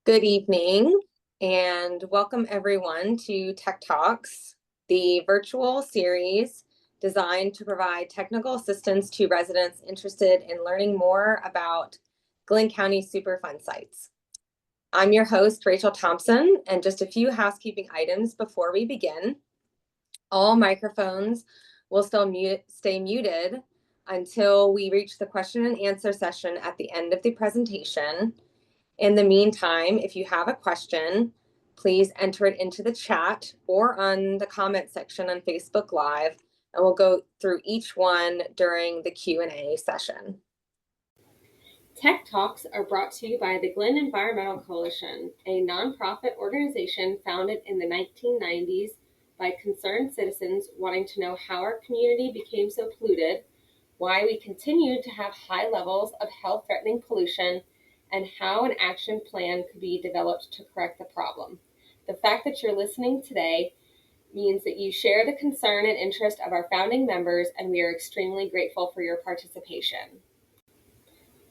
Good evening and welcome everyone to Tech Talks, the virtual series designed to provide technical assistance to residents interested in learning more about Glynn County Superfund sites. I'm your host, Rachel Thompson, and just a few housekeeping items before we begin. All microphones will still stay muted until we reach the question and answer session at the end of the presentation. In the meantime, if you have a question, please enter it into the chat or on the comment section on Facebook Live, and we'll go through each one during the Q&A session. Tech Talks are brought to you by the Glynn Environmental Coalition, a nonprofit organization founded in the 1990s by concerned citizens wanting to know how our community became so polluted, why we continue to have high levels of health-threatening pollution, and how an action plan could be developed to correct the problem. The fact that you're listening today means that you share the concern and interest of our founding members, and we are extremely grateful for your participation.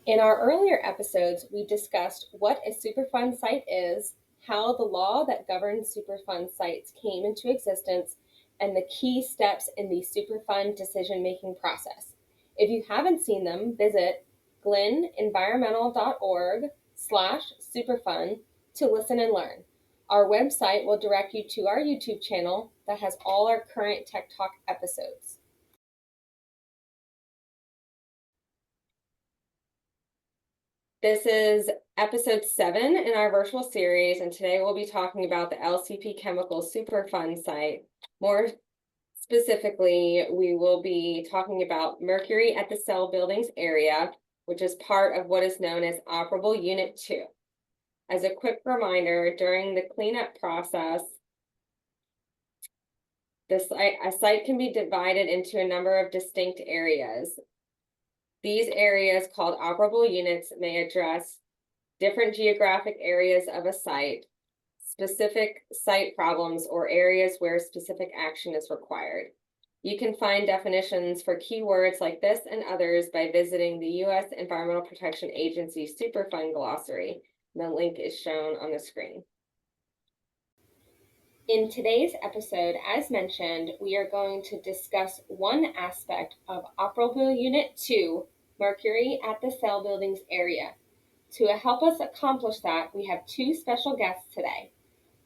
In our earlier episodes, we discussed what a Superfund site is, how the law that governs Superfund sites came into existence, and the key steps in the Superfund decision-making process. If you haven't seen them, visit glynenvironmental.org/superfund to listen and learn. Our website will direct you to our YouTube channel that has all our current Tech Talk episodes. This is episode 7 in our virtual series, and today we'll be talking about the LCP Chemical Superfund Site. More specifically, we will be talking about Mercury at the cell buildings area, which is part of what is known as Operable Unit 2. As a quick reminder, during the cleanup process, a site can be divided into a number of distinct areas. These areas, called operable units, may address different geographic areas of a site, specific site problems, or areas where specific action is required. You can find definitions for keywords like this and others by visiting the U.S. Environmental Protection Agency Superfund Glossary. The link is shown on the screen. In today's episode, as mentioned, we are going to discuss one aspect of Operable Unit 2, Mercury at the cell buildings area. To help us accomplish that, we have two special guests today.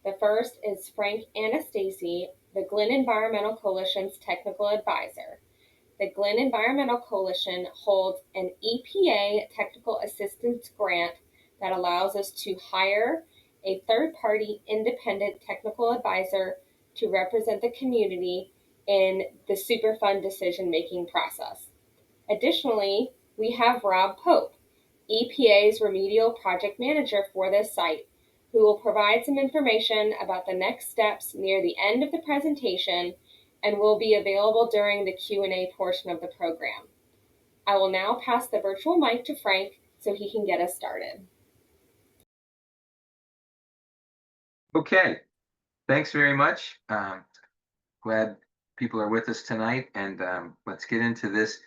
The first is Frank Anastasi, the Glynn Environmental Coalition's technical advisor. The Glynn Environmental Coalition holds an EPA technical assistance grant that allows us to hire a third-party independent technical advisor to represent the community in the Superfund decision-making process. Additionally, we have Rob Pope, EPA's Remedial Project Manager for this site, who will provide some information about the next steps near the end of the presentation and will be available during the Q&A portion of the program. I will now pass the virtual mic to Frank so he can get us started. Okay, thanks very much. Glad people are with us tonight, and let's get into this.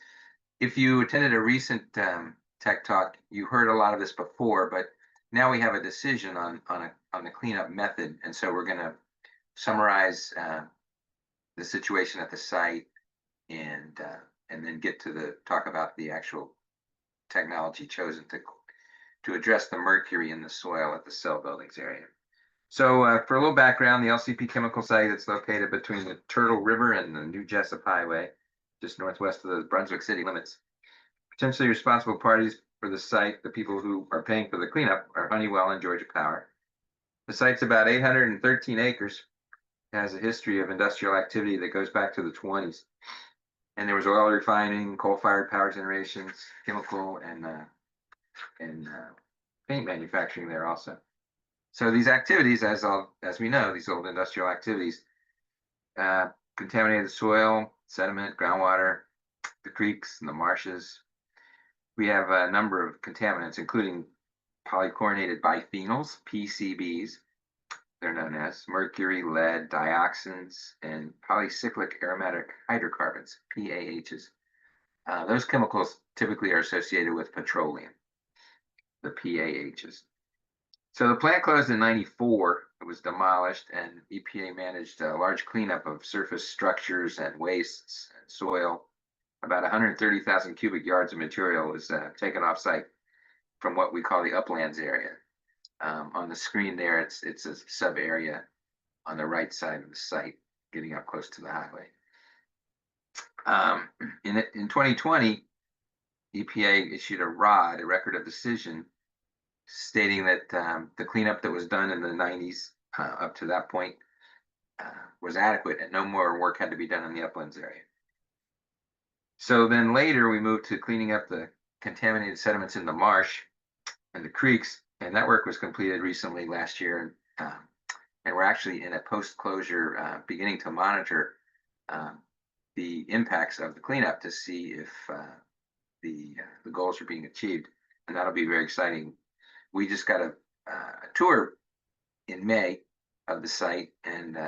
If you attended a recent Tech Talk, you heard a lot of this before, but now we have a decision on the cleanup method, and so we're going to summarize the situation at the site and then get to talk about the actual technology chosen to address the mercury in the soil at the cell buildings area. So for a little background, the LCP Chemical Site is located between the Turtle River and the New Jessup Highway, just northwest of the Brunswick city limits. Potentially responsible parties for the site, the people who are paying for the cleanup, are Honeywell and Georgia Power. The site's about 813 acres. It has a history of industrial activity that goes back to the 20s. And there was oil refining, coal-fired power generations, chemical, and paint manufacturing there also. So these activities, as we know, these old industrial activities, contaminated the soil, sediment, groundwater, the creeks and the marshes. We have a number of contaminants, including polychlorinated biphenyls, PCBs, they're known as, mercury, lead, dioxins, and polycyclic aromatic hydrocarbons, PAHs. Those chemicals typically are associated with petroleum, the PAHs. So the plant closed in '94. It was demolished, and EPA managed a large cleanup of surface structures and wastes and soil. About 130,000 cubic yards of material was taken off site from what we call the uplands area. On the screen there, it's a sub area on the right side of the site, getting up close to the highway. In 2020, EPA issued a ROD, a record of decision, stating that the cleanup that was done in the 90s up to that point was adequate and no more work had to be done in the uplands area. So then later we moved to cleaning up the contaminated sediments in the marsh and the creeks, and that work was completed recently last year. And we're actually in a post-closure beginning to monitor the impacts of the cleanup to see if the goals are being achieved, and that'll be very exciting. We just got a tour in May of the site, and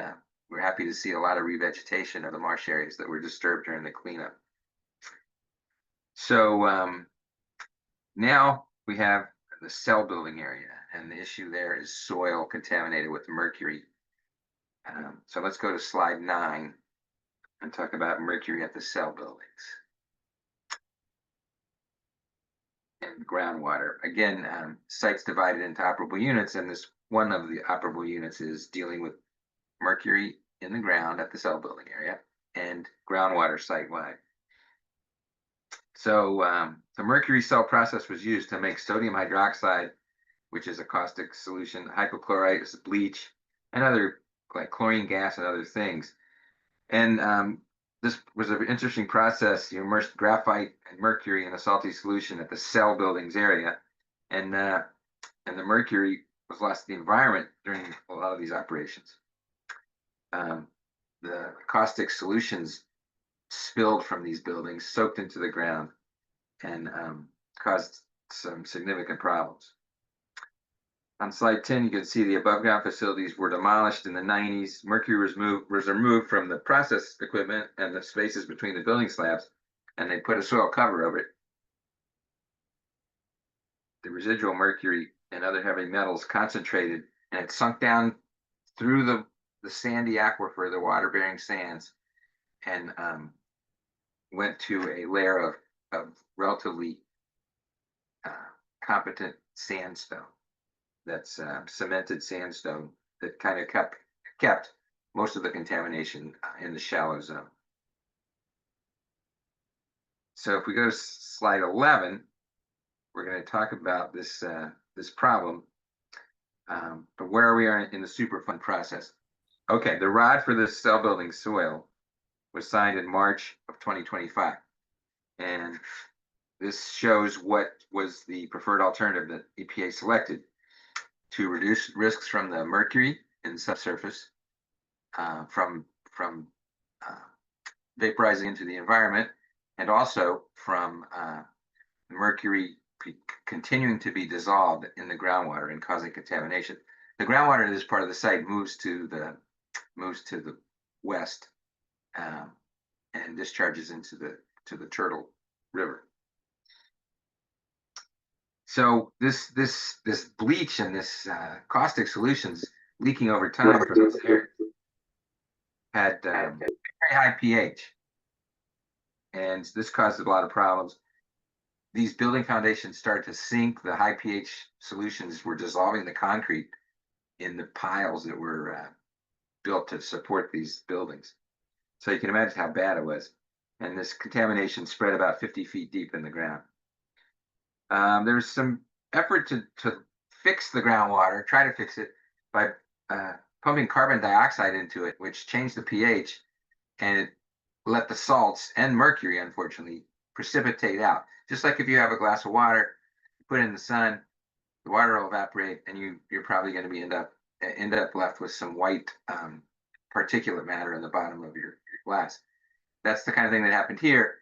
we're happy to see a lot of revegetation of the marsh areas that were disturbed during the cleanup. So now we have the cell building area, and the issue there is soil contaminated with mercury. So let's go to slide 9 and talk about mercury at the cell buildings. And groundwater. Again, sites divided into operable units, and this one of the operable units is dealing with mercury in the ground at the cell building area and groundwater site-wide. So the mercury cell process was used to make sodium hydroxide, which is a caustic solution, hypochlorite is bleach, and other like chlorine gas and other things. And this was an interesting process. You immersed graphite and mercury in a salty solution at the cell buildings area, and the mercury was lost to the environment during a lot of these operations. The caustic solutions spilled from these buildings, soaked into the ground, and caused some significant problems. On slide 10, you can see the above ground facilities were demolished in the 90s. Mercury was removed from the process equipment and the spaces between the building slabs, and they put a soil cover over it. The residual mercury and other heavy metals concentrated, and it sunk down through the sandy aquifer, the water-bearing sands, and went to a layer of relatively competent sandstone. That's cemented sandstone that kind of kept most of the contamination in the shallow zone. So if we go to slide 11, we're going to talk about this problem. But where are we in the Superfund process? Okay, the ROD for the cell building soil was signed in March of 2025. And this shows what was the preferred alternative that EPA selected to reduce risks from the mercury in the subsurface, from vaporizing into the environment, and also from mercury continuing to be dissolved in the groundwater and causing contamination. The groundwater in this part of the site moves to the west and discharges into the Turtle River. So this bleach and this caustic solutions leaking over time from this area had very high pH, and this caused a lot of problems. These building foundations started to sink. The high pH solutions were dissolving the concrete in the piles that were built to support these buildings. So you can imagine how bad it was. And this contamination spread about 50 feet deep in the ground. There's some effort to fix the groundwater, try to fix it by pumping carbon dioxide into it, which changed the pH, and it let the salts and mercury, unfortunately, precipitate out. Just like if you have a glass of water, you put it in the sun, the water will evaporate, and you're probably going to end up left with some white particulate matter in the bottom of your glass. That's the kind of thing that happened here.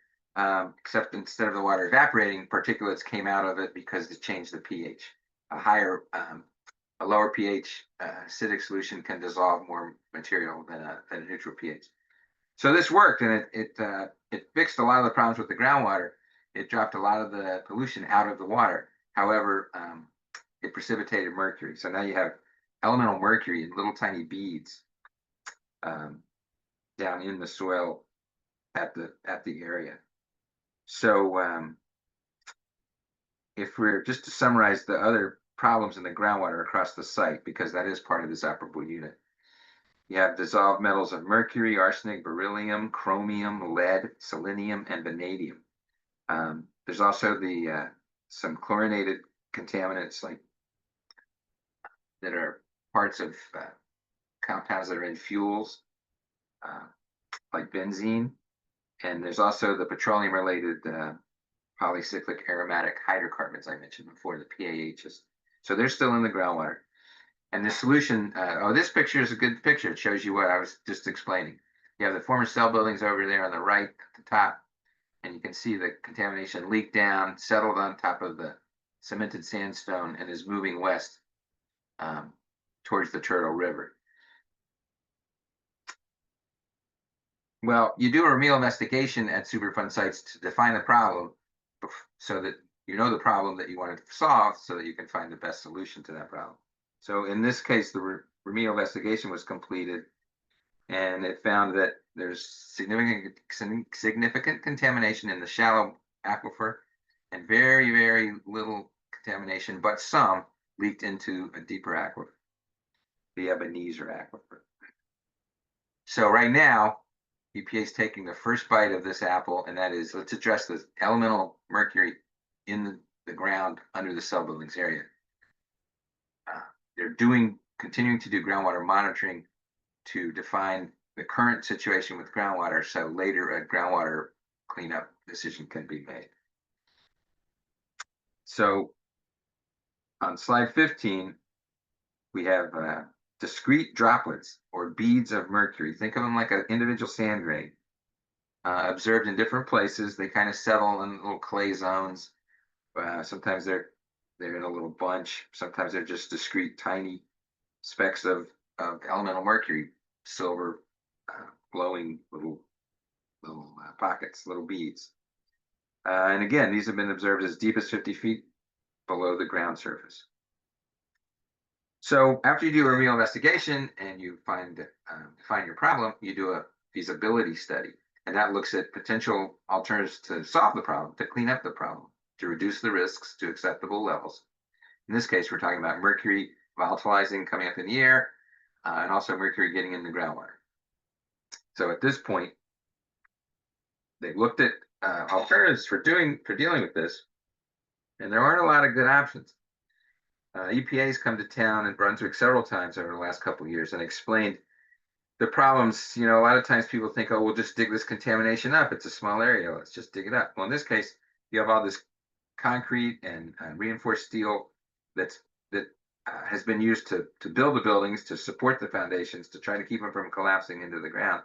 Except instead of the water evaporating, particulates came out of it because it changed the pH. A lower pH acidic solution can dissolve more material than a neutral pH. So this worked, and it fixed a lot of the problems with the groundwater. It dropped a lot of the pollution out of the water. However, it precipitated mercury. So now you have elemental mercury in little tiny beads down in the soil at the area. So if we're just to summarize the other problems in the groundwater across the site, because that is part of this operable unit. You have dissolved metals of mercury, arsenic, beryllium, chromium, lead, selenium, and vanadium. There's also the some chlorinated contaminants like that are parts of compounds that are in fuels, like benzene. And there's also the petroleum-related polycyclic aromatic hydrocarbons I mentioned before, the PAHs. So they're still in the groundwater. And the solution, this picture is a good picture. It shows you what I was just explaining. You have the former cell buildings over there on the right at the top, and you can see the contamination leaked down, settled on top of the cemented sandstone, and is moving west towards the Turtle River. Well, you do a remedial investigation at Superfund sites to define the problem so that you know the problem that you want to solve so that you can find the best solution to that problem. So in this case, the remedial investigation was completed and it found that there's significant contamination in the shallow aquifer and very, very little contamination, but some leaked into a deeper aquifer, the Ebenezer aquifer. So right now, EPA is taking the first bite of this apple, and that is, let's address the elemental mercury in the ground under the cell buildings area. They're continuing to do groundwater monitoring to define the current situation with groundwater, so later a groundwater cleanup decision can be made. So on slide 15, we have discrete droplets or beads of mercury. Think of them like an individual sand grain, observed in different places. They kind of settle in little clay zones. Sometimes they're in a little bunch. Sometimes they're just discrete, tiny specks of elemental mercury, silver, glowing little pockets, little beads. And again, these have been observed as deep as 50 feet below the ground surface. So after you do a remedial investigation and you find your problem, you do a feasibility study, and that looks at potential alternatives to solve the problem, to clean up the problem, to reduce the risks to acceptable levels. In this case, we're talking about mercury volatilizing, coming up in the air, and also mercury getting in the groundwater. So at this point, they've looked at alternatives for dealing with this, and there aren't a lot of good options. EPA's come to town in Brunswick several times over the last couple of years and explained the problems. You know, a lot of times people think, oh, we'll just dig this contamination up. It's a small area. Let's just dig it up. Well, in this case, you have all this concrete and reinforced steel that has been used to build the buildings, to support the foundations, to try to keep them from collapsing into the ground.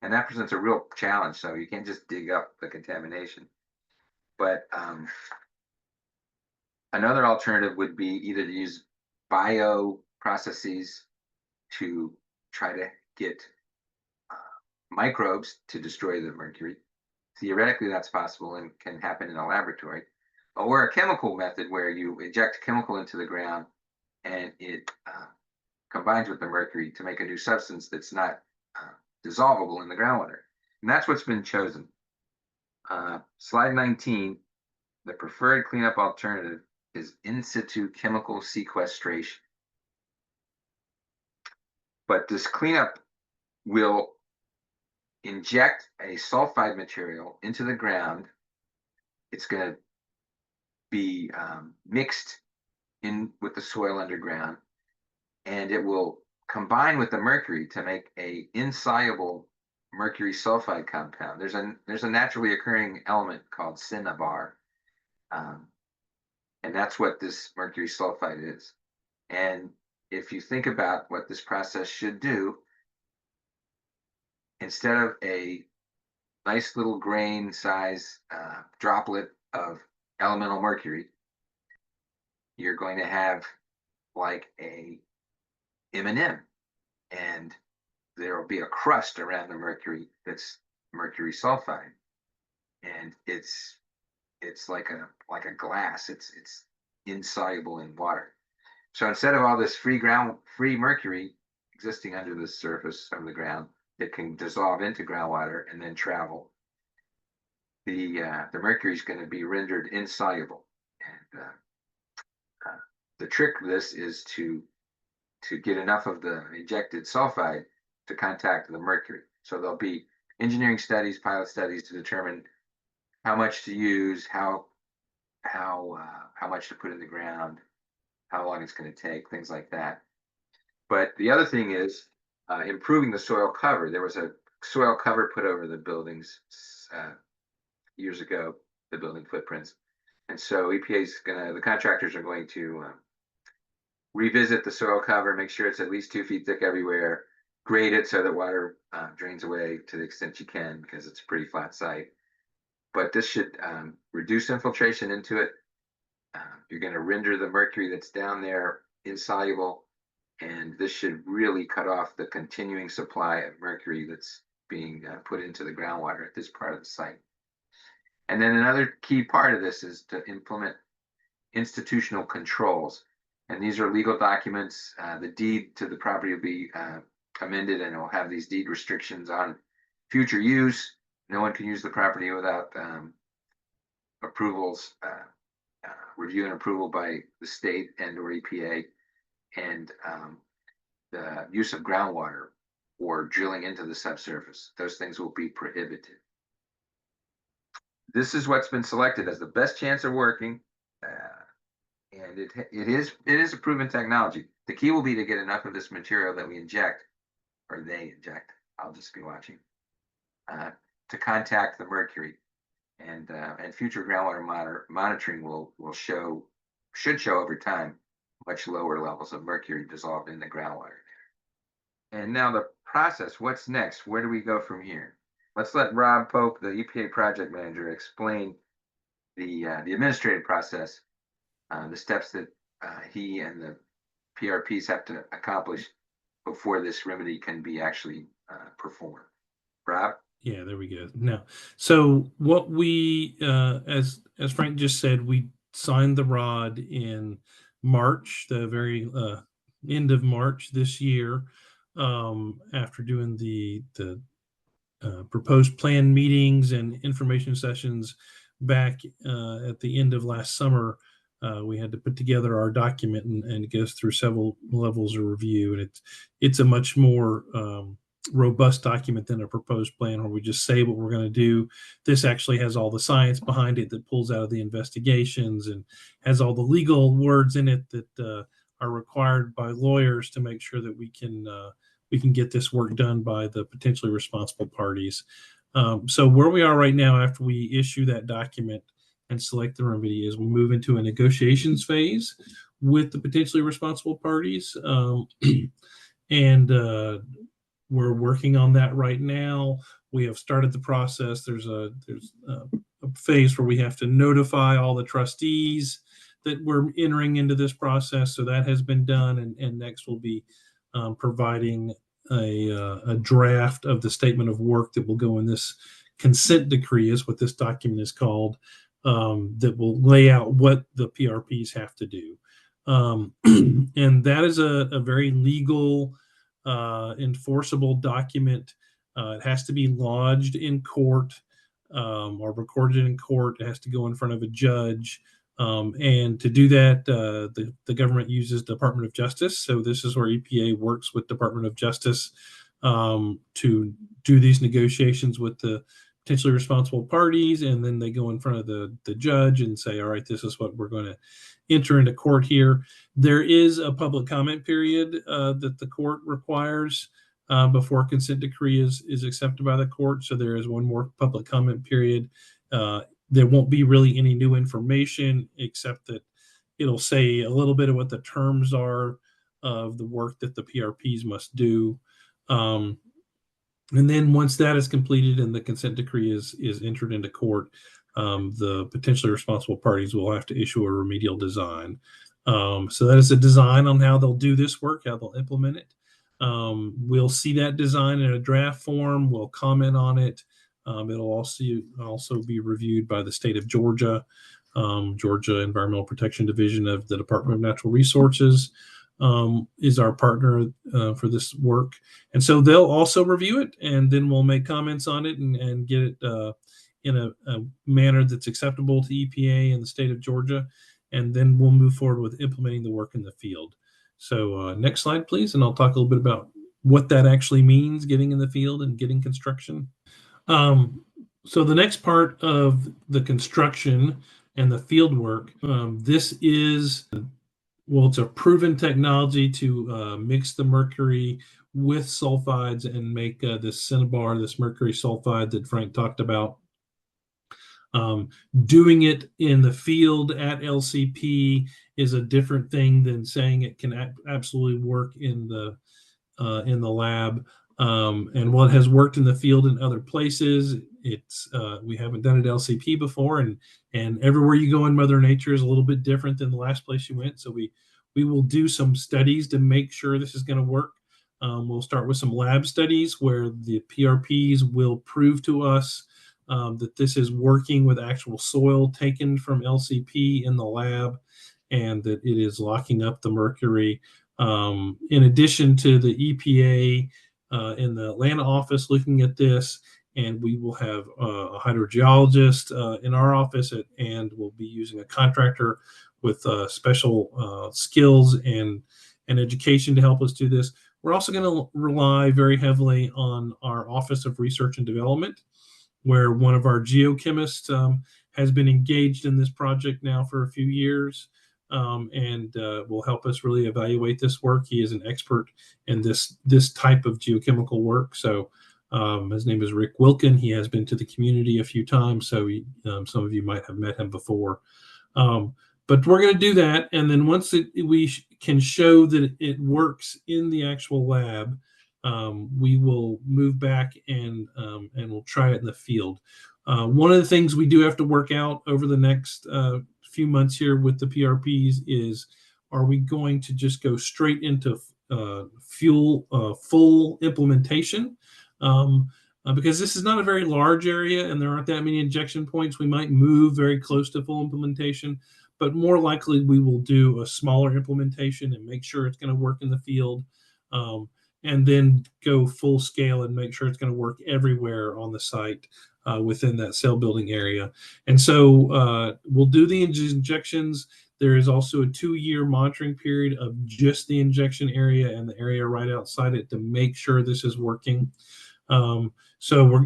And that presents a real challenge. So you can't just dig up the contamination. But another alternative would be either to use bio processes to try to get microbes to destroy the mercury. Theoretically, that's possible and can happen in a laboratory. Or a chemical method where you inject chemical into the ground and it combines with the mercury to make a new substance that's not dissolvable in the groundwater. And that's what's been chosen. Slide 19, the preferred cleanup alternative is in situ chemical sequestration. But this cleanup will inject a sulfide material into the ground. It's going to be mixed in with the soil underground, and it will combine with the mercury to make a insoluble mercury sulfide compound. There's a naturally occurring element called cinnabar, and that's what this mercury sulfide is. And if you think about what this process should do, instead of a nice little grain size droplet of elemental mercury, you're going to have like a M&M, and there will be a crust around the mercury that's mercury sulfide, and it's like a glass. It's insoluble in water. So instead of all this free mercury existing under the surface of the ground that can dissolve into groundwater and then travel, the mercury is going to be rendered insoluble. And the trick of this is to get enough of the injected sulfide to contact the mercury. So there'll be engineering studies, pilot studies to determine how much to use, how much to put in the ground, how long it's going to take, things like that. But the other thing is improving the soil cover. There was a soil cover put over the buildings years ago, the building footprints. And so the contractors are going to revisit the soil cover, make sure it's at least 2 feet thick everywhere, grade it so that water drains away to the extent you can, because it's a pretty flat site. But this should reduce infiltration into it. You're going to render the mercury that's down there insoluble, and this should really cut off the continuing supply of mercury that's being put into the groundwater at this part of the site. And then another key part of this is to implement institutional controls. And these are legal documents. The deed to the property will be amended, and it will have these deed restrictions on future use. No one can use the property without approvals, review and approval by the state and or EPA, and the use of groundwater or drilling into the subsurface. Those things will be prohibited. This is what's been selected as the best chance of working, and it is a proven technology. The key will be to get enough of this material that we inject, or they inject, I'll just be watching, to contact the mercury, and future groundwater monitoring should show over time much lower levels of mercury dissolved in the groundwater. And now the process, what's next? Where do we go from here? Let's let Rob Pope, the EPA project manager, explain the administrative process, the steps that he and the PRPs have to accomplish before this remedy can be actually performed. Rob? Yeah, there we go. Now, so what we, as Frank just said, we signed the ROD in March, the very end of March this year, after doing the proposed plan meetings and information sessions back at the end of last summer. We had to put together our document, and it goes through several levels of review, and it's a much more robust document than a proposed plan where we just say what we're going to do. This actually has all the science behind it that pulls out of the investigations, and has all the legal words in it that are required by lawyers to make sure that we can get this work done by the potentially responsible parties. So where we are right now, after we issue that document and select the remedy, is we move into a negotiations phase with the potentially responsible parties. And we're working on that right now. We have started the process. There's a phase where we have to notify all the trustees that we're entering into this process. So that has been done, and next we'll be providing a draft of the statement of work that will go in this consent decree, is what this document is called, that will lay out what the PRPs have to do. And that is a very legal, enforceable document. It has to be lodged in court or recorded in court. It has to go in front of a judge. And to do that, the government uses Department of Justice. So this is where EPA works with Department of Justice to do these negotiations with the potentially responsible parties. And then they go in front of the judge and say, all right, this is what we're going to enter into court here. There is a public comment period that the court requires before a consent decree is accepted by the court. So there is one more public comment period. There won't be really any new information, except that it'll say a little bit of what the terms are of the work that the PRPs must do. And then once that is completed and the consent decree is entered into court, the potentially responsible parties will have to issue a remedial design. So that is a design on how they'll do this work, how they'll implement it. We'll see that design in a draft form. We'll comment on it. It'll also be reviewed by the state of Georgia. Georgia Environmental Protection Division of the Department of Natural Resources is our partner for this work. And so they'll also review it, and then we'll make comments on it and get it in a manner that's acceptable to EPA and the state of Georgia. And then we'll move forward with implementing the work in the field. So next slide, please. And I'll talk a little bit about what that actually means, getting in the field and getting construction. So the next part of the construction and the field work, this is, well, it's a proven technology to mix the mercury with sulfides and make this cinnabar, this mercury sulfide that Frank talked about. Doing it in the field at LCP is a different thing than saying it can absolutely work in the lab. And what has worked in the field in other places, it's we haven't done it at LCP before, and everywhere you go in Mother Nature is a little bit different than the last place you went. So we will do some studies to make sure this is going to work. We'll start with some lab studies where the PRPs will prove to us that this is working with actual soil taken from LCP in the lab, and that it is locking up the mercury. In addition to the EPA in the Atlanta office looking at this, and we will have a hydrogeologist in our office, and we'll be using a contractor with special skills and education to help us do this. We're also going to rely very heavily on our Office of Research and Development, where one of our geochemists has been engaged in this project now for a few years, and will help us really evaluate this work. He is an expert in this type of geochemical work. So his name is Rick Wilkin. He has been to the community a few times, so some of you might have met him before. But we're going to do that, and then once we can show that it works in the actual lab, we will move back and we'll try it in the field. One of the things we do have to work out over the next few months here with the PRPs is, are we going to just go straight into full implementation? Because this is not a very large area and there aren't that many injection points. We might move very close to full implementation, but more likely we will do a smaller implementation and make sure it's going to work in the field, and then go full scale and make sure it's going to work everywhere on the site within that cell building area. And so we'll do the injections. There is also a 2-year monitoring period of just the injection area and the area right outside it to make sure this is working. So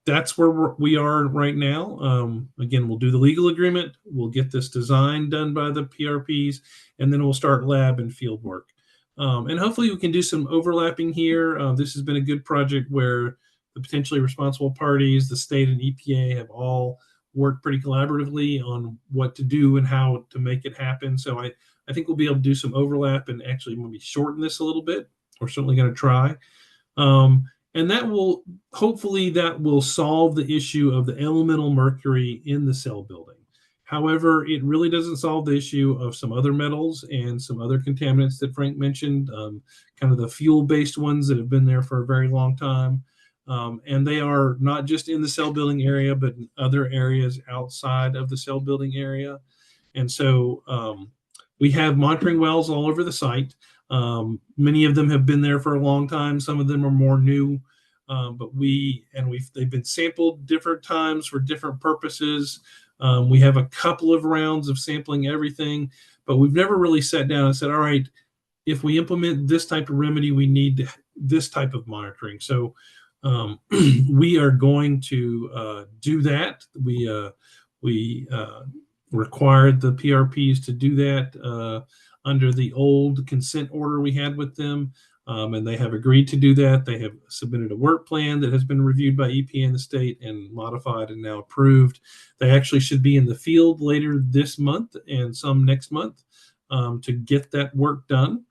that's where we are right now. Again, we'll do the legal agreement. We'll get this design done by the PRPs, and then we'll start lab and field work. And hopefully we can do some overlapping here. This has been a good project where the potentially responsible parties, the state and EPA, have all worked pretty collaboratively on what to do and how to make it happen. So I think we'll be able to do some overlap and actually maybe shorten this a little bit. We're certainly going to try. And that will, hopefully that will solve the issue of the elemental mercury in the cell building. However, it really doesn't solve the issue of some other metals and some other contaminants that Frank mentioned, kind of the fuel-based ones that have been there for a very long time. And they are not just in the cell building area, but in other areas outside of the cell building area. And so we have monitoring wells all over the site. Many of them have been there for a long time. Some of them are more new, but they've been sampled different times for different purposes. We have a couple of rounds of sampling everything, but we've never really sat down and said, all right, if we implement this type of remedy, we need this type of monitoring. So we are going to do that. We required the PRPs to do that under the old consent order we had with them, and they have agreed to do that. They have submitted a work plan that has been reviewed by EPA in the state and modified and now approved. They actually should be in the field later this month and some next month to get that work done.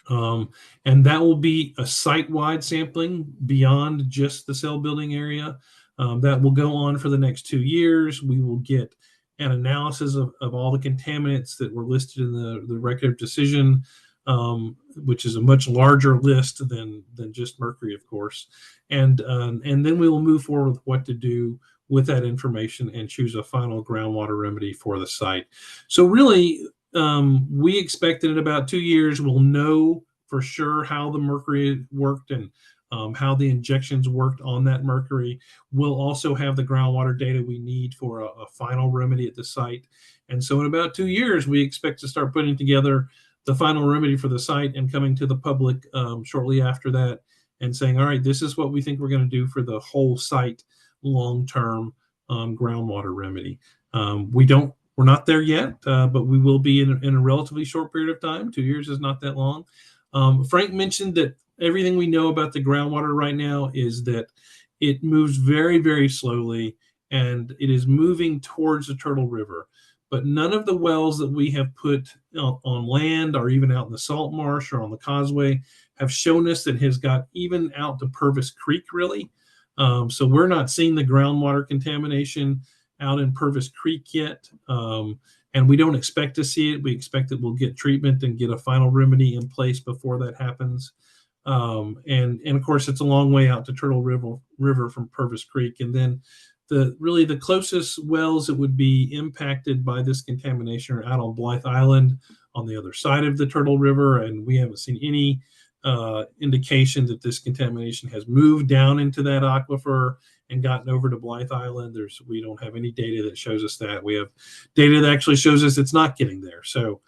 And that will be a site-wide sampling beyond just the cell building area. That will go on for the next 2 years. We will get an analysis of all the contaminants that were listed in the record of decision, which is a much larger list than just mercury, of course. And then we will move forward with what to do with that information and choose a final groundwater remedy for the site. So really, we expect that in about 2 years, we'll know for sure how the mercury worked and how the injections worked on that mercury. We'll also have the groundwater data we need for a final remedy at the site. And so in about 2 years, we expect to start putting together the final remedy for the site and coming to the public shortly after that and saying, all right, this is what we think we're going to do for the whole site long-term groundwater remedy. We're not there yet, but we will be in a relatively short period of time. 2 years is not that long. Frank mentioned that everything we know about the groundwater right now is that it moves very, very slowly, and it is moving towards the Turtle River. But none of the wells that we have put on land or even out in the salt marsh or on the causeway have shown us that it has got even out to Purvis Creek, really. So we're not seeing the groundwater contamination out in Purvis Creek yet. And we don't expect to see it. We expect that we'll get treatment and get a final remedy in place before that happens. And of course, it's a long way out to Turtle River from Purvis Creek. And then the closest wells that would be impacted by this contamination are out on Blythe Island on the other side of the Turtle River. And we haven't seen any indication that this contamination has moved down into that aquifer and gotten over to Blythe Island. We don't have any data that shows us that. We have data that actually shows us it's not getting there. So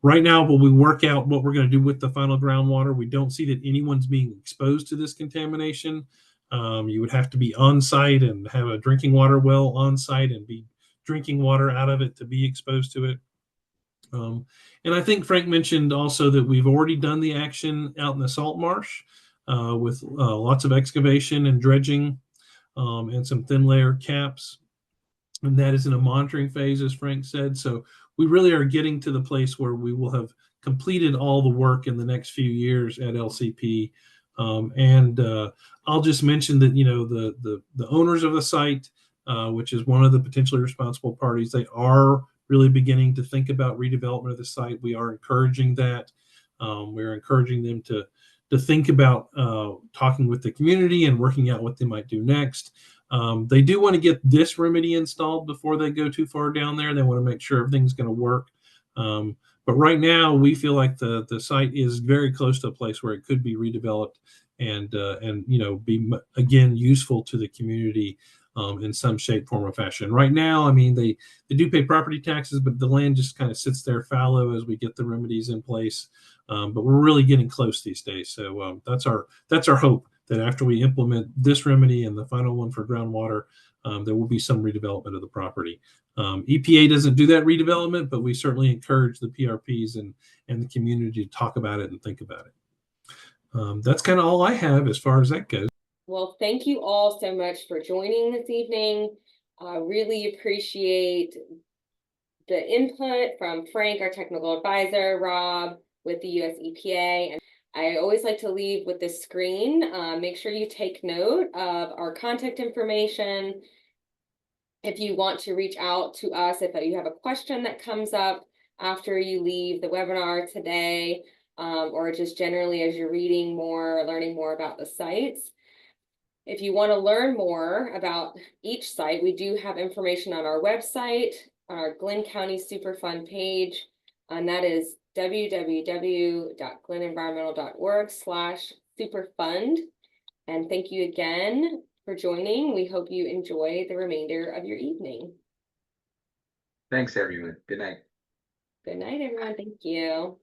right now, while we work out what we're going to do with the final groundwater, we don't see that anyone's being exposed to this contamination. You would have to be on site and have a drinking water well on site and be drinking water out of it to be exposed to it. And I think Frank mentioned also that we've already done the action out in the salt marsh with lots of excavation and dredging and some thin layer caps. And that is in a monitoring phase, as Frank said. So we really are getting to the place where we will have completed all the work in the next few years at LCP. I'll just mention that, the owners of the site, which is one of the potentially responsible parties, they are really beginning to think about redevelopment of the site. We are encouraging that. We're encouraging them to think about talking with the community and working out what they might do next. They do want to get this remedy installed before they go too far down there. They want to make sure everything's going to work. But right now, we feel like the site is very close to a place where it could be redeveloped and be again useful to the community in some shape, form, or fashion. Right now, I mean, they do pay property taxes, but the land just kind of sits there fallow as we get the remedies in place. But we're really getting close these days. So that's our hope, that after we implement this remedy and the final one for groundwater, there will be some redevelopment of the property. EPA doesn't do that redevelopment, but we certainly encourage the PRPs and the community to talk about it and think about it. That's kind of all I have as far as that goes. Well, thank you all so much for joining this evening. I really appreciate the input from Frank, our technical advisor, Rob with the U.S. EPA. And I always like to leave with this screen. Make sure you take note of our contact information. If you want to reach out to us, if you have a question that comes up after you leave the webinar today, or just generally as you're reading more, learning more about the sites. If you want to learn more about each site, we do have information on our website, our Glynn County Superfund page, and that is www.glynenvironmental.org/superfund. And thank you again for joining. We hope you enjoy the remainder of your evening. Thanks, everyone. Good night. Good night, everyone. Thank you.